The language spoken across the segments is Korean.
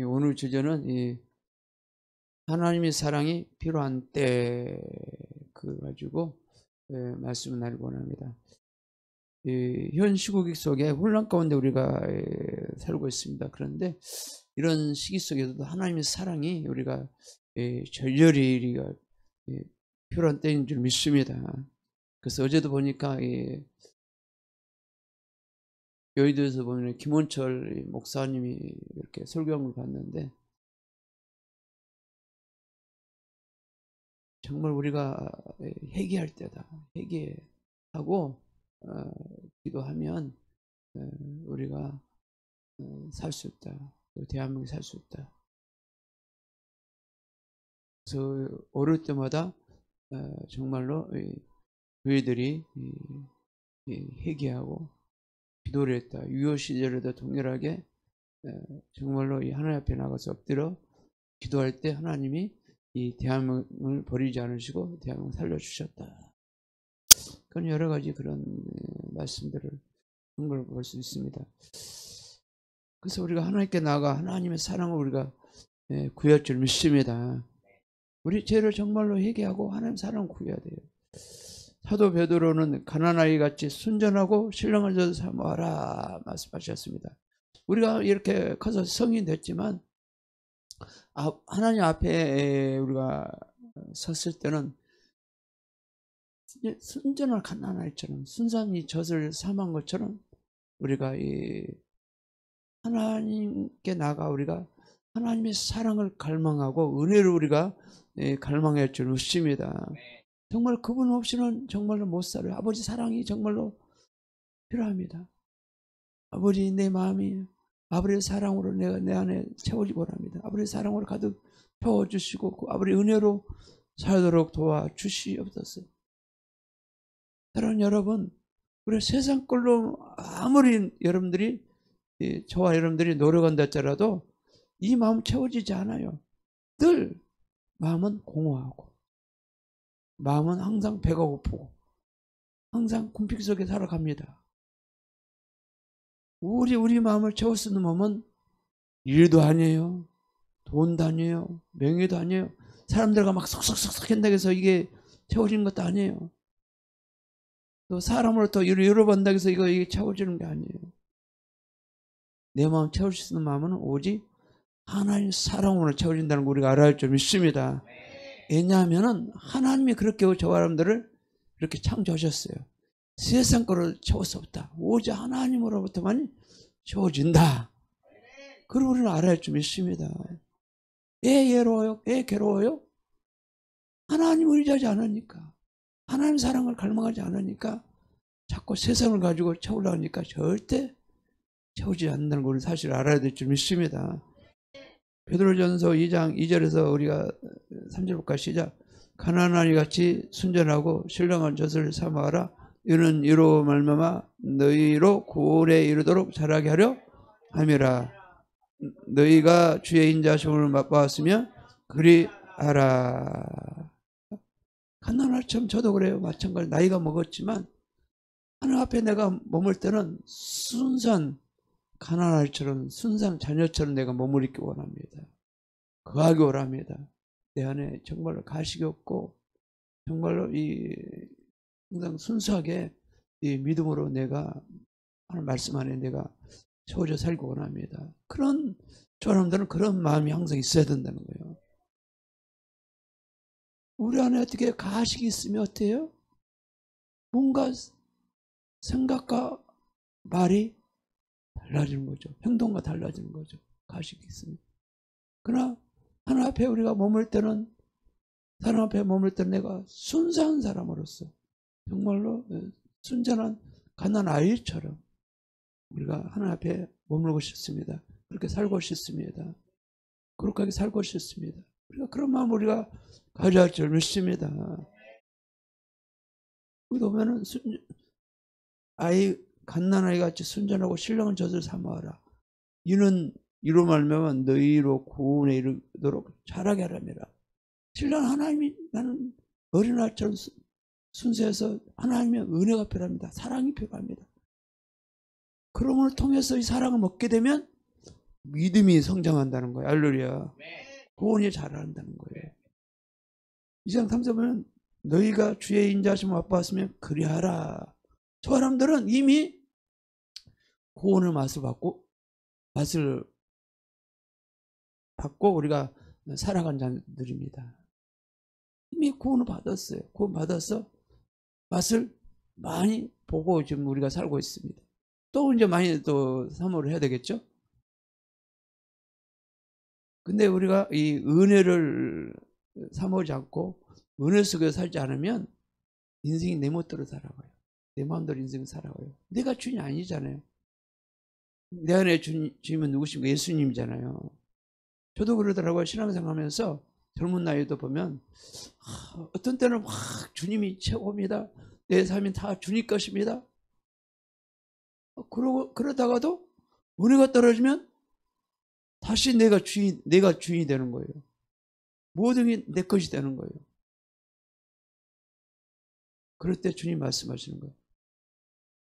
오늘 주제는 하나님의 사랑이 필요한 때 가지고 말씀을 나누고 원합니다. 현 시국이 속에 혼란 가운데 우리가 살고 있습니다. 그런데 이런 시기 속에서도 하나님의 사랑이 우리가 절절히 우리가 필요한 때인 줄 믿습니다. 그래서 어제도 보니까 여의도에서 보면 김원철 목사님이 이렇게 설교를 봤는데, 정말 우리가 회개할 때다. 회개하고 기도하면 우리가 살 수 있다. 대한민국이 살 수 있다. 그래서 오를 때마다 정말로 교회들이 회개하고 기도를 했다. 유효 시절에도 동일하게 정말로 이 하나님 앞에 나가서 엎드려 기도할 때 하나님이 이 대한민국을 버리지 않으시고 대한민국을 살려주셨다. 그런 여러 가지 그런 말씀들을 한 걸 볼 수 있습니다. 그래서 우리가 하나님께 나가 하나님의 사랑을 우리가 구할 줄 믿습니다. 우리 죄를 정말로 회개하고 하나님 사랑을 구해야 돼요. 사도 베드로는 가난아이 같이 순전하고 신령한 자들 삼아라 말씀하셨습니다. 우리가 이렇게 커서 성인 됐지만 하나님 앞에 우리가 섰을 때는 순전한 가난아이처럼 순수한 이 젖을 삼은 것처럼 우리가 하나님께 나가 우리가 하나님의 사랑을 갈망하고 은혜를 우리가 갈망할 줄 믿습니다. 정말 그분 없이는 정말로 못 살아요. 아버지 사랑이 정말로 필요합니다. 아버지 내 마음이 아버지의 사랑으로 내 안에 채워지고 합니다. 아버지의 사랑으로 가득 채워주시고 그 아버지의 은혜로 살도록 도와주시옵소서. 사랑하는 여러분, 우리 세상 걸로 아무리 여러분들이 저와 여러분들이 노력한다 할지라도 이 마음 채워지지 않아요. 늘 마음은 공허하고 마음은 항상 배가 고프고 항상 궁핍 속에 살아갑니다. 우리 마음을 채울 수 있는 몸은 일도 아니에요. 돈도 아니에요. 명예도 아니에요. 사람들과 막 쏙쏙쏙 한다고 해서 이게 채워지는 것도 아니에요. 또 사람으로부터 여러 번 한다고 해서 이게 채워지는 게 아니에요. 내 마음 채울 수 있는 마음은 오직 하나님 사랑으로 채워진다는 걸 우리가 알아야 할 줄 믿습니다. 왜냐하면 하나님이 그렇게 저와 여러분들을 이렇게 창조하셨어요. 세상 거로 채울 수 없다. 오직 하나님으로부터만 채워진다. 그걸 우리는 알아야 할 줄 믿습니다. 왜 외로워요? 왜 괴로워요? 하나님을 의지하지 않으니까, 하나님 사랑을 갈망하지 않으니까 자꾸 세상을 가지고 채우려고 하니까 절대 채우지 않는다는 걸 사실 알아야 될 줄 믿습니다. 베드로전서 2장 2절에서 우리가 3절부터 시작. 가난아이 같이 순전하고 신령한 젖을 삼아라. 이는 이로 말미암아 너희로 구원에 이르도록 자라게 하려 함이라. 너희가 주의 인자심을 맛보았으면 그리하라. 가난아이처럼 저도 그래요. 마찬가지 나이가 먹었지만 하나님 앞에 내가 머물 때는 순수한 가난아이처럼 순수한 자녀처럼 내가 머무르기 원합니다. 거하기 원합니다. 내 안에 정말로 가식이 없고 정말로 항상 순수하게 이 믿음으로 내가 하는 말씀 안에 내가 채워져 살기 원합니다. 그런 사람들은 그런 마음이 항상 있어야 된다는 거예요. 우리 안에 어떻게 가식이 있으면 어때요? 뭔가 생각과 말이 달라지는 거죠. 행동과 달라지는 거죠. 가식이 있으면. 그러나 하나님 앞에 우리가 머물 때는, 사람 앞에 머물 때는 내가 순수한 사람으로서 정말로 순전한 가난아이처럼 우리가 하나님 앞에 머물고 싶습니다. 그렇게 살고 싶습니다. 그렇게 살고 싶습니다. 우리가 그런 마음을 우리가 가져야 할 줄 믿습니다. 여기 보면은 갓난아이 같이 순전하고 신령한 젖을 삼아라. 이는 이로 말미암아 너희로 구원에 이르도록 자라게 하라니라. 신령 하나님이 나는 어린아이처럼 순수해서 하나님의 은혜가 필요합니다. 사랑이 필요합니다. 그럼을 통해서 이 사랑을 먹게 되면 믿음이 성장한다는 거예요. 할렐루야. 구원이 자라난다는 거예요. 2장 3절 보면 너희가 주의 인자하심을 맛보았으면 그리하라. 저 사람들은 이미 구원의 맛을 받고 우리가 살아간 자들입니다. 이미 구원을 받았어요. 구원 받아서 맛을 많이 보고 지금 우리가 살고 있습니다. 또 이제 많이 또 사모를 해야 되겠죠? 근데 우리가 이 은혜를 사모하지 않고 은혜 속에 살지 않으면 인생이 내 멋대로 살아가요. 내 마음대로 인생을 살아가요. 내가 주인이 아니잖아요. 내 안에 주님은 누구십니까? 예수님이잖아요. 저도 그러더라고요. 신앙생활 하면서 젊은 나이도 보면 어떤 때는 막 주님이 최고입니다. 내 삶이 다 주님 것입니다. 그러다가도 은혜가 떨어지면 다시 내가 주인이 되는 거예요. 모든 게 내 것이 되는 거예요. 그럴 때 주님 말씀하시는 거예요.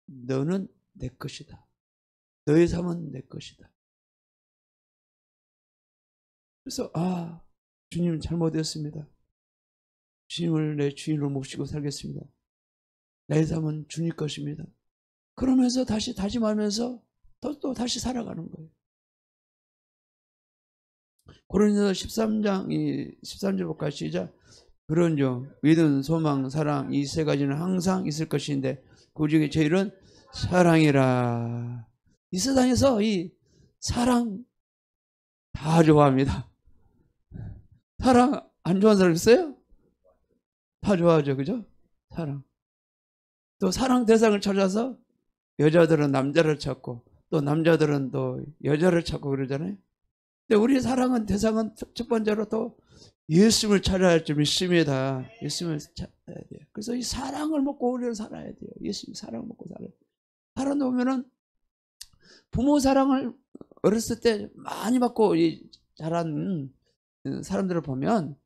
너는 내 것이다. 너의 삶은 내 것이다. 그래서 주님 잘못했습니다. 주님을 내 주인으로 모시고 살겠습니다. 나의 삶은 주님 것입니다. 그러면서 다시 다짐하면서 또 다시 살아가는 거예요. 고린도서 13장 13절 볼까요? 시작. 그런즉 믿음, 소망, 사랑 이 세 가지는 항상 있을 것인데 그 중에 제일은 사랑이라. 이 세상에서 이 사랑 다 좋아합니다. 사랑 안 좋아하는 사람 있어요? 다 좋아하죠. 그죠? 사랑. 또 사랑 대상을 찾아서 여자들은 남자를 찾고 또 남자들은 또 여자를 찾고 그러잖아요. 근데 우리 사랑은 대상은 첫 번째로 또 예수님을 찾아야 할 줄 믿습니다. 예수님을 찾아야 돼요. 그래서 이 사랑을 먹고 우리는 살아야 돼요. 예수님 사랑을 먹고 살아야 돼요. 살아도 보면은 부모 사랑을 어렸을 때 많이 받고 자란 사람들을 보면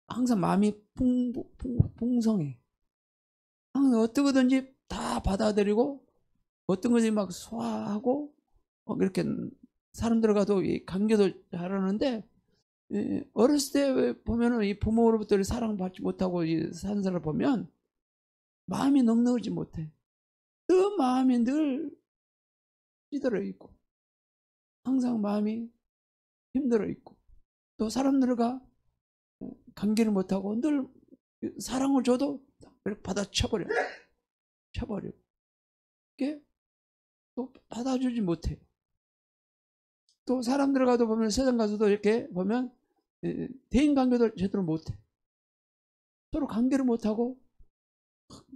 항상 마음이 풍성해. 항상 어떤 거든지 다 받아들이고 어떤 것이 막 소화하고 이렇게 사람들과도 관계도 잘하는데 어렸을 때 보면은 이 부모로부터 사랑받지 못하고 사는 사람을 보면 마음이 넉넉하지 못해. 늘 마음이 늘 찌들어 있고 항상 마음이 힘들어 있고 또 사람들과 관계를 못하고 늘 사랑을 줘도 받아쳐버려. 이게 또 받아주지 못해요. 또 사람들과도 보면 세상 가서도 이렇게 보면 대인관계도 제대로 못해. 서로 관계를 못하고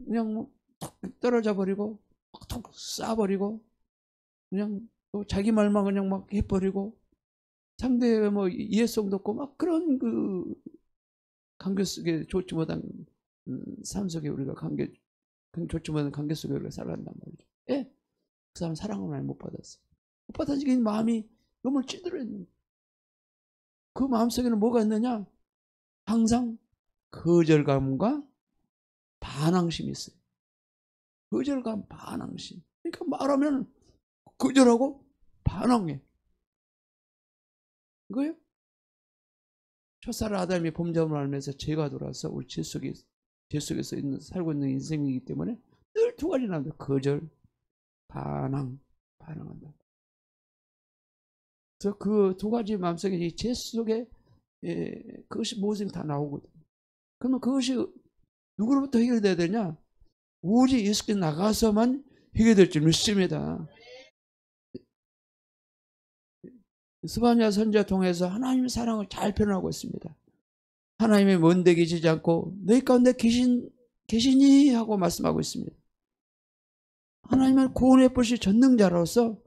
그냥 뭐 툭 떨어져 버리고 툭 쏴버리고 그냥 또 자기 말만 그냥 막 해버리고 상대의 뭐 이해성도 없고 막 그런 관계 속에 좋지 못한 삶 속에 우리가 좋지 못한 관계 속에 우리가 살아간단 말이죠. 예? 그 사람 사랑을 많이 못 받았어. 못 받아지기 마음이 너무 찌들어 있는 거예요. 그 마음속에는 뭐가 있느냐? 항상 거절감과 반항심이 있어요. 거절감, 반항심. 그러니까 말하면 거절하고 반항해. 이거예요? 첫사랑 아담이 범죄함을 알면서 죄가 돌아서 우리 죄 속에서 살고 있는 인생이기 때문에 늘 두 가지 나옵니다. 거절, 반항한다. 그래서 그 두 가지 마음속에 이 죄 속에 그것이 무엇인가 다 나오거든요. 그러면 그것이 누구로부터 해결돼야 되냐? 오직 예수께 나가서만 해결될 줄 믿습니다. 스바냐 선지자 통해서 하나님의 사랑을 잘 표현하고 있습니다. 하나님의 먼데 계시지 않고 너희 가운데 계시니 하고 말씀하고 있습니다. 하나님은 구원의 불씨 전능자로서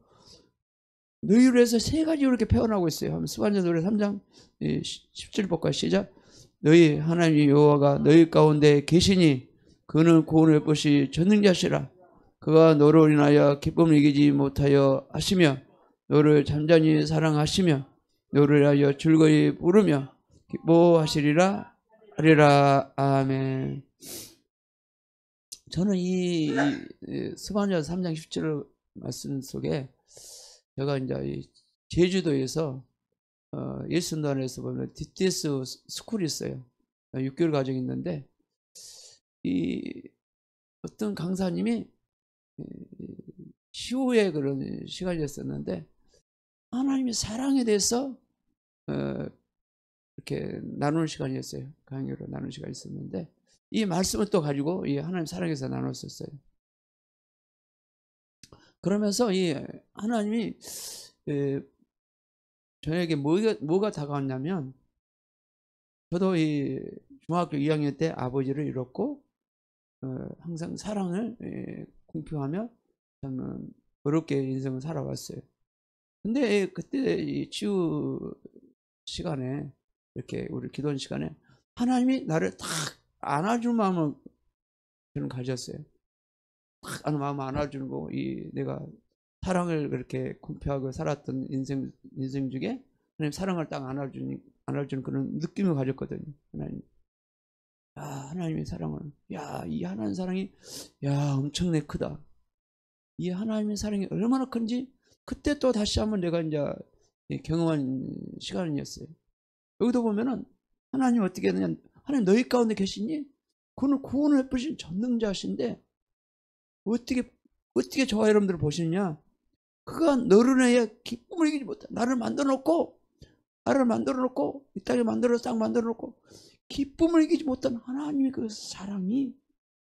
너희로 해서 세 가지로 이렇게 표현하고 있어요. 스바냐 노래 3장 17절과 시작. 너희 하나님 여호와가 너희 가운데 계시니 그는 구원의 불씨 전능자시라. 그가 너로 인하여 기쁨을 이기지 못하여 하시며 너를 잠잠히 사랑하시며 너를 위하여 즐거이 부르며 기뻐하시리라 하리라. 아멘. 저는 이 스바냐 3장 17절 말씀 속에 제가 이제 이 제주도에서 예수단에서 보면 DTS 스쿨이 있어요. 6개월 과정이 있는데 이 어떤 강사님이 시호의 그런 시간이었었는데 하나님의 사랑에 대해서 이렇게 나누는 시간이었어요. 강의로 나누는 시간이 있었는데 이 말씀을 또 가지고 이 하나님 사랑에서 나눴었어요. 그러면서 이 하나님이 저에게 뭐가 다가왔냐면 저도 이 중학교 2학년 때 아버지를 잃었고 항상 사랑을 공표하며 저는 어렵게 인생을 살아왔어요. 근데 그때 이 치유 시간에 이렇게 우리 기도하는 시간에 하나님이 나를 딱 안아줄 마음을 저는 가졌어요. 딱 마음을 안아주는 거, 이 내가 사랑을 그렇게 공표하고 살았던 인생 중에 하나님 사랑을 딱 안아주는 그런 느낌을 가졌거든요. 하나님의 사랑을, 이 하나님 사랑이, 엄청나게 크다. 이 하나님의 사랑이 얼마나 큰지 그때 또 다시 한번 내가 이제 경험한 시간이었어요. 여기도 보면은 하나님 어떻게 했느냐, 하나님 너희 가운데 계시니? 그는 구원을 베푸신 전능자신데 어떻게 저와 여러분들을 보시느냐? 그가 너를 위해 기쁨을 이기지 못해. 나를 만들어 놓고 이 땅에 딱 만들어 놓고 기쁨을 이기지 못한 하나님의 그 사랑이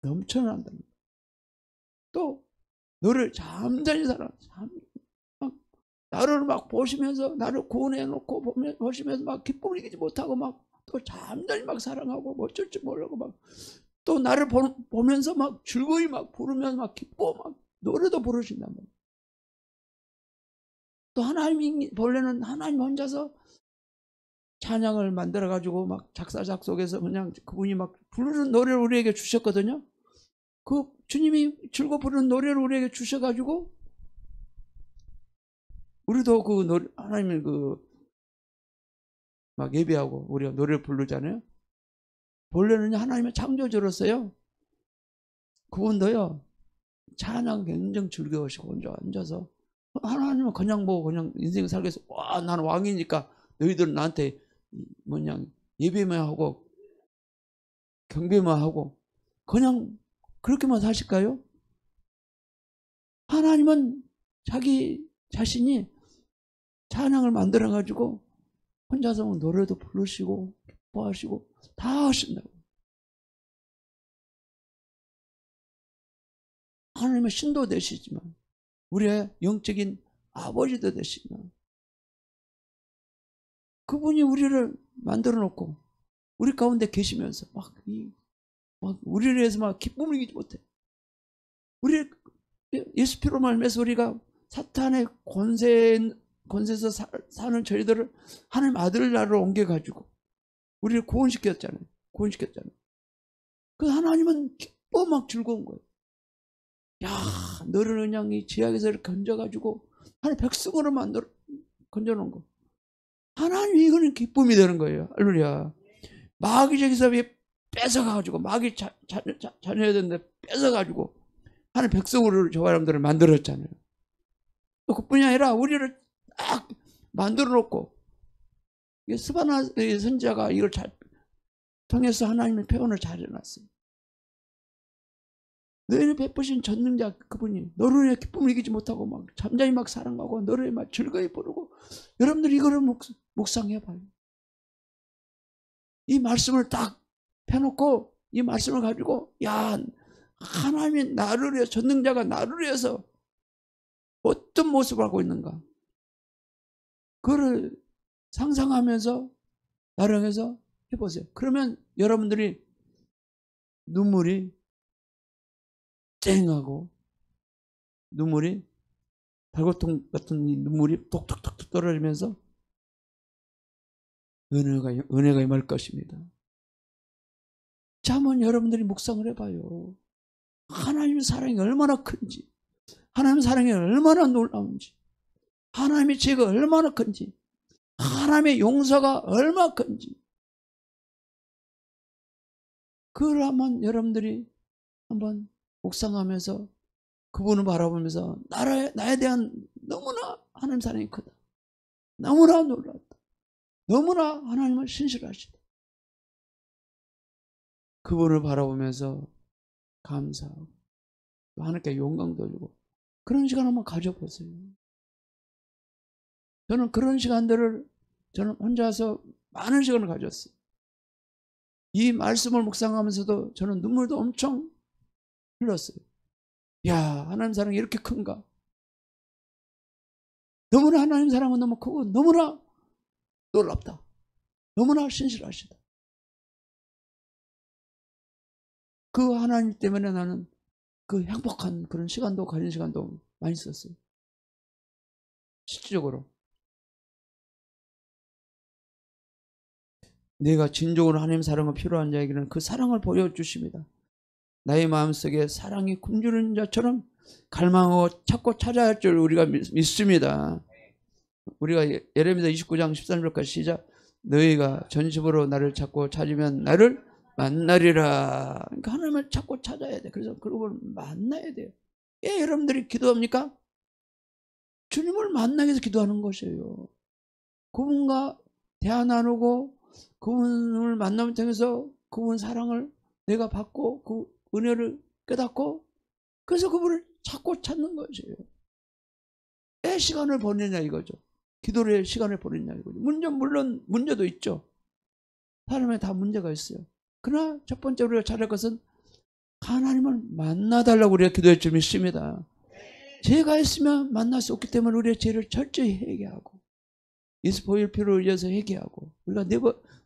넘쳐난다는 거예요. 또 너를 잠잠히 나를 막 보시면서 나를 구원해 놓고 보시면서 막 기쁨을 이기지 못하고 막 또 잠잠히 막 사랑하고 뭐 어쩔 줄 모르고 막 또 나를 보면서 막 즐거이 막 부르면서 막 기뻐 막 노래도 부르신단 말이에요. 또 하나님이 본래는 하나님 혼자서 찬양을 만들어 가지고 막 작곡해서 그냥 그분이 막 부르는 노래를 우리에게 주셨거든요. 그 주님이 즐거 부르는 노래를 우리에게 주셔 가지고 우리도 그 노래 하나님의 그 막 예배하고 우리가 노래를 부르잖아요. 본래는 하나님의 창조주로서요. 그분도요. 찬양 굉장히 즐거우시고 혼자 앉아서 하나님은 그냥 인생 살겠어. 나는 왕이니까 너희들은 나한테 예배만 하고 경배만 하고 그냥 그렇게만 사실까요? 하나님은 자기 자신이 찬양을 만들어 가지고 혼자서 노래도 부르시고 기뻐하시고 다 하신다고. 하나님은 신도 되시지만 우리의 영적인 아버지도 되시지만 그분이 우리를 만들어 놓고 우리 가운데 계시면서 막 우리를 위해서 막 기쁨을 이기지 못해. 우리 예수 피로 말미암아서 우리가 사탄의 권세에서 사는 저희들을 하나님 아들 나라로 옮겨가지고 우리를 구원시켰잖아요. 그 하나님은 기뻐 막 즐거운 거예요. 너를 그냥 이 죄악에서 건져가지고 하나님 백성으로 건져놓은 거. 하나님 이거는 기쁨이 되는 거예요. 할렐루야. 마귀 저기서 뺏어가지고 마귀 자녀였는데 뺏어가지고 하나님 백성으로 저와 여러분들을 만들었잖아요. 또 그뿐이 아니라 우리를 딱 만들어 놓고 스바나 선지자가 이걸 통해서 하나님의 표현을 잘 해놨어요. 너희를 베푸신 전능자 그분이 너를 위해 기쁨을 이기지 못하고 막 잠잠히 막 사랑하고 너를 위해 막 즐거이 부르고 여러분들 이거를 묵상해봐요. 이 말씀을 딱 펴놓고 이 말씀을 가지고 하나님이 나를 위해 전능자가 나를 위해서 어떤 모습을 하고 있는가 그거를 상상하면서 나령해서 해보세요. 그러면 여러분들이 눈물이 쨍하고 눈물이 발고통 같은 이 눈물이 톡톡톡 떨어지면서 은혜가 임할 것입니다. 자, 한번 여러분들이 묵상을 해봐요. 하나님의 사랑이 얼마나 큰지, 하나님의 사랑이 얼마나 놀라운지, 하나님의 죄가 얼마나 큰지, 하나님의 용서가 얼마나 큰지, 그걸 한번 여러분들이 한번 묵상하면서 그분을 바라보면서 나에 대한 너무나 하나님 사랑이 크다. 너무나 놀랐다. 너무나 하나님은 신실하시다. 그분을 바라보면서 감사하고 하나님께 영광 돌리고 그런 시간 한번 가져보세요. 저는 그런 시간들을 저는 혼자서 많은 시간을 가졌어요. 이 말씀을 묵상하면서도 저는 눈물도 엄청 흘렸어요. 야, 하나님 사랑이 이렇게 큰가? 너무나 하나님 사랑은 너무 크고 너무나 놀랍다. 너무나 신실하시다. 그 하나님 때문에 나는 그 행복한 그런 시간도 가진 시간도 많이 썼어요. 실질적으로. 내가 진정으로 하나님 사랑이 필요한 자에게는 그 사랑을 보여주십니다. 나의 마음속에 사랑이 굶주리는 자처럼 갈망하고 찾고 찾아야 할 줄 우리가 믿습니다. 우리가 예레미야 29장 13절까지 시작. 너희가 전심으로 나를 찾고 찾으면 나를 만나리라. 그러니까 하나님을 찾고 찾아야 돼. 그래서 그걸 만나야 돼요. 왜 여러분들이 기도합니까? 주님을 만나기 위해서 기도하는 것이에요. 그분과 대화 나누고 그분을 만남을 통해서 그분 사랑을 내가 받고 그 은혜를 깨닫고 그래서 그분을 찾고 찾는 것이에요. 왜 시간을 보내냐 이거죠. 기도를 시간을 보내냐 이거죠. 물론 문제도 있죠. 사람에 다 문제가 있어요. 그러나 첫 번째 우리가 잘할 것은 하나님을 만나달라고 우리가 기도할 줄 믿습니다. 죄가 있으면 만날 수 없기 때문에 우리의 죄를 철저히 회개하고 예수 보일 필요를 위해서 회개하고 우리가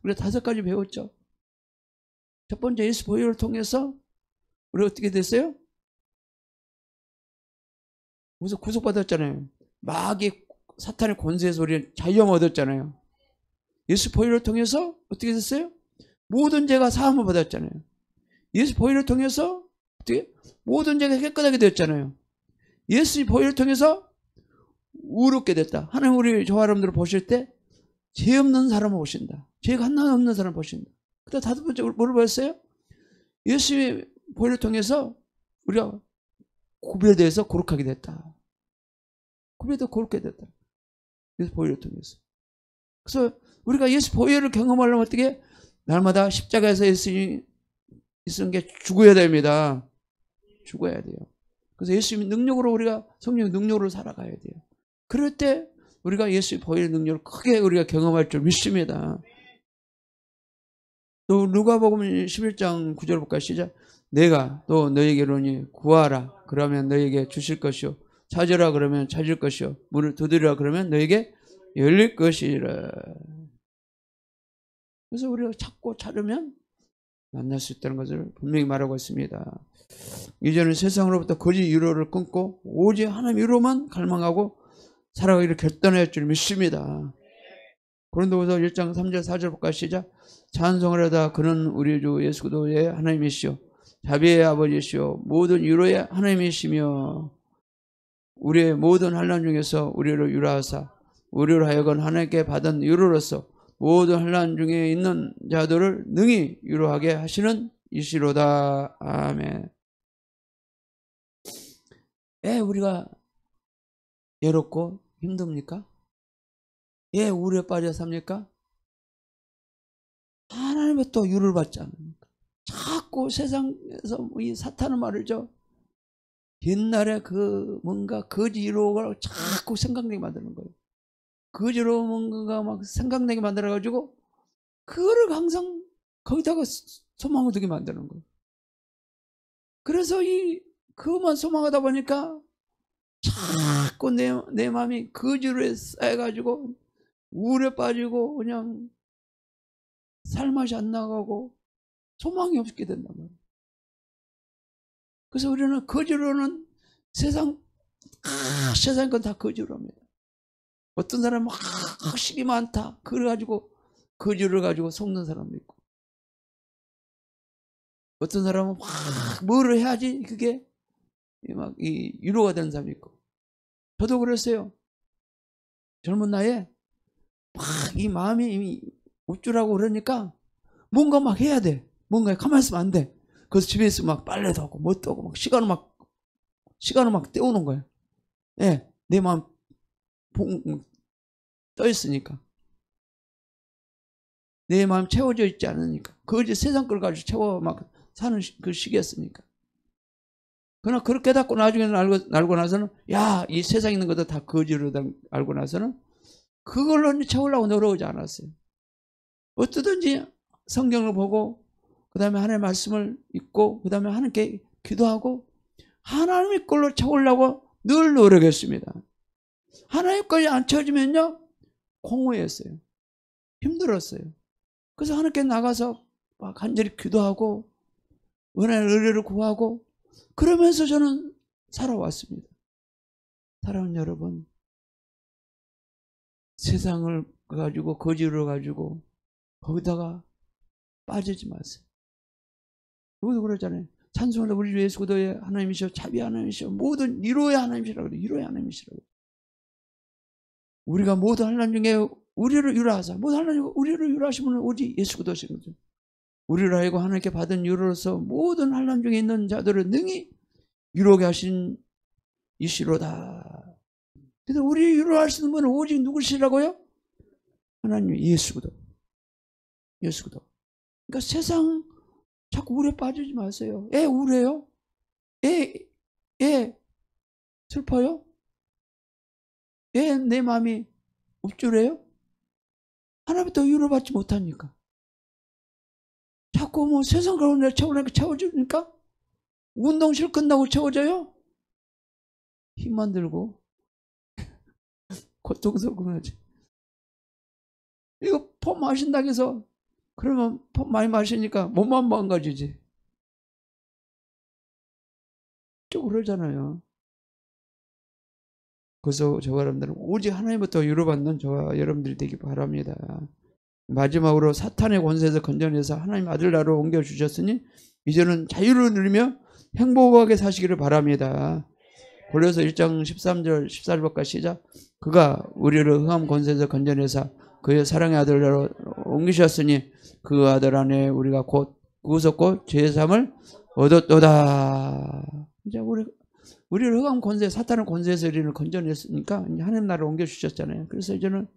우리가 5가지 배웠죠. 첫 번째 예수 보혈을 통해서 우리가 어떻게 됐어요? 우선 구속받았잖아요. 마귀 사탄의 권세에서 우리는 자유함 얻었잖아요. 예수 보혈을 통해서 어떻게 됐어요? 모든 죄가 사함을 받았잖아요. 예수 보혈을 통해서 어떻게? 모든 죄가 깨끗하게 되었잖아요. 예수 보혈을 통해서 의롭게 됐다. 하나님 우리 저와 여러분들을 보실 때 죄 없는 사람을 보신다. 죄가 하나 없는 사람을 보신다. 그다음 5번째 뭐를 보였어요? 예수의 보혈을 통해서 우리가 구별돼서 거룩하게 됐다. 구별돼서 거룩하게 됐다. 예수 보혈을 통해서. 그래서 우리가 예수 보혈을 경험하려면 어떻게? 날마다 십자가에서 예수님이 있는 게 죽어야 됩니다. 죽어야 돼요. 그래서 예수님의 능력으로 우리가 성령의 능력으로 살아가야 돼요. 그럴 때 우리가 예수의 보혈의 능력을 크게 우리가 경험할 줄 믿습니다. 또 누가복음 11장 9절 볼까요? 시작. 내가 또 너에게로니 구하라 그러면 너에게 주실 것이요 찾으라 그러면 찾을 것이요 문을 두드리라 그러면 너에게 열릴 것이라. 그래서 우리가 찾고 찾으면 만날 수 있다는 것을 분명히 말하고 있습니다. 이제는 세상으로부터 거짓 위로를 끊고 오직 하나님 위로만 갈망하고 살아가기를 결단할 줄 믿습니다. 고린도후서 1장 3절 4절 볼까요? 시작. 찬송을 하다 그는 우리 주 예수 그리스도의 하나님이시요 자비의 아버지시요 모든 위로의 하나님이시며 우리의 모든 환난 중에서 우리를 위로하사 우리를 하여금 하나님께 받은 위로로서 모든 환난 중에 있는 자들을 능히 위로하게 하시는 이시로다. 아멘. 왜 우리가 외롭고 힘듭니까? 왜 우울에 빠져 삽니까? 하나님의 또 위로를 받지 않습니까? 자꾸 세상에서 이 사탄은 말이죠. 옛날에 그 뭔가 거짓 위로가 자꾸 생각나게 만드는 거예요. 거짓으로 뭔가 막 생각나게 만들어가지고 그거를 항상 거기다가 소망을 두게 만드는 거예요. 그래서 그것만 소망하다 보니까 자꾸 내 마음이 거짓으로 쌓여가지고 우울에 빠지고 그냥 살맛이 안 나가고 소망이 없게 된단 말이에요. 그래서 우리는 거짓으로는 세상 건 다 거짓으로 합니다. 어떤 사람은 확실히 많다. 그래가지고 거짓을 가지고 속는 사람도 있고 어떤 사람은 막 뭐를 해야지 그게 막 위로가 되는 사람이 있고 저도 그랬어요. 젊은 나이에 막 이 마음이 이미 우쭐하고 그러니까 뭔가 막 해야 돼. 뭔가 가만히 있으면 안 돼. 그래서 집에 있으면 막 빨래도 하고 뭣도 하고 막 시간을 막 때우는 거예요. 예, 내 마음 떠 있으니까. 내 마음 채워져 있지 않으니까. 거짓 세상 걸 가지고 채워 막 사는 그 시기였으니까. 그러나 그렇게 깨닫고 나중에 알고 나서는 야, 이 세상에 있는 것도 다 거짓으로 알고 나서는 그걸로 채우려고 노력하지 않았어요. 어떠든지 성경을 보고 그 다음에 하나님의 말씀을 읽고 그 다음에 하나님께 기도하고 하나님의 걸로 채우려고 늘 노력했습니다. 하나님 걸이 안 채워지면요 공허했어요. 힘들었어요. 그래서 하나님께 나가서 막 간절히 기도하고 은혜를 의뢰를 구하고 그러면서 저는 살아왔습니다. 사랑하는 여러분, 세상을 가지고 거짓으로 가지고 거기다가 빠지지 마세요. 누구도 그러잖아요. 찬송하다 우리 주 예수 그리스도의 하나님이시여 자비 하나님이시여 모든 위로의 하나님이시라고 그래요. 위로의 하나님이시라고. 우리가 모든 환난 중에 우리를 위로하사 모든 환난 중에 우리를 위로하시면 오직 예수 그리스도시거든요. 우리를 알고 하나님께 받은 위로로서 모든 환난 중에 있는 자들을 능히 위로하게 하신 이시로다. 그래서 우리 위로할 수 있는 분은 오직 누구시라고요? 하나님 예수 그리스도. 예수 그리스도. 그러니까 세상 자꾸 우울에 빠지지 마세요. 애 우울해요? 애 슬퍼요? 내 마음이 웁줄해요? 하나님부터 위로받지 못하니까. 자꾸 뭐 세상 가운데 채워주니까 운동실 끝나고 채워져요? 힘만 들고 고통스럽구나. 이거 폼 마신다고 해서 그러면 폼 많이 마시니까 몸만 망가지지. 쭉 그러잖아요. 그래서 저와 여러분들은 오직 하나님부터 위로받는 저와 여러분들이 되기 바랍니다. 마지막으로 사탄의 권세에서 건져내서 하나님 아들 나라로 옮겨주셨으니 이제는 자유를 누리며 행복하게 사시기를 바랍니다. 골로새 1장 13절 14절까지 시작. 그가 우리를 흑암 권세에서 건져내사 그의 사랑의 아들 나라로 옮기셨으니 그 아들 안에 우리가 곧 구속고 죄사함을 얻었도다. 이제 우리를 흑암 권세, 사탄의 권세에서 우리를 건져냈으니까 이제 하나님 나라로 옮겨주셨잖아요. 그래서 이제는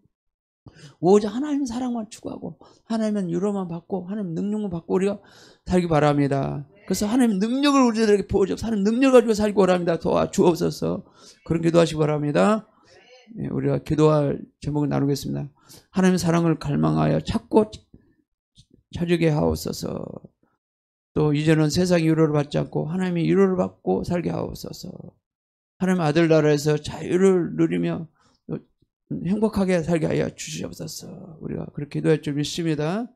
오직 하나님 사랑만 추구하고 하나님은 위로만 받고 하나님 능력만 받고 우리가 살기 바랍니다. 그래서 하나님 능력을 우리들에게 보여줘서 하나님 능력을 가지고 살기 바랍니다. 도와주옵소서. 그런 기도하시기 바랍니다. 네, 우리가 기도할 제목을 나누겠습니다. 하나님의 사랑을 갈망하여 찾고 찾게 하옵소서. 또 이제는 세상의 위로를 받지 않고 하나님의 위로를 받고 살게 하옵소서. 하나님 아들 나라에서 자유를 누리며 행복하게 살게 하여 주시옵소서. 우리가 그렇게 기도할 줄 믿습니다.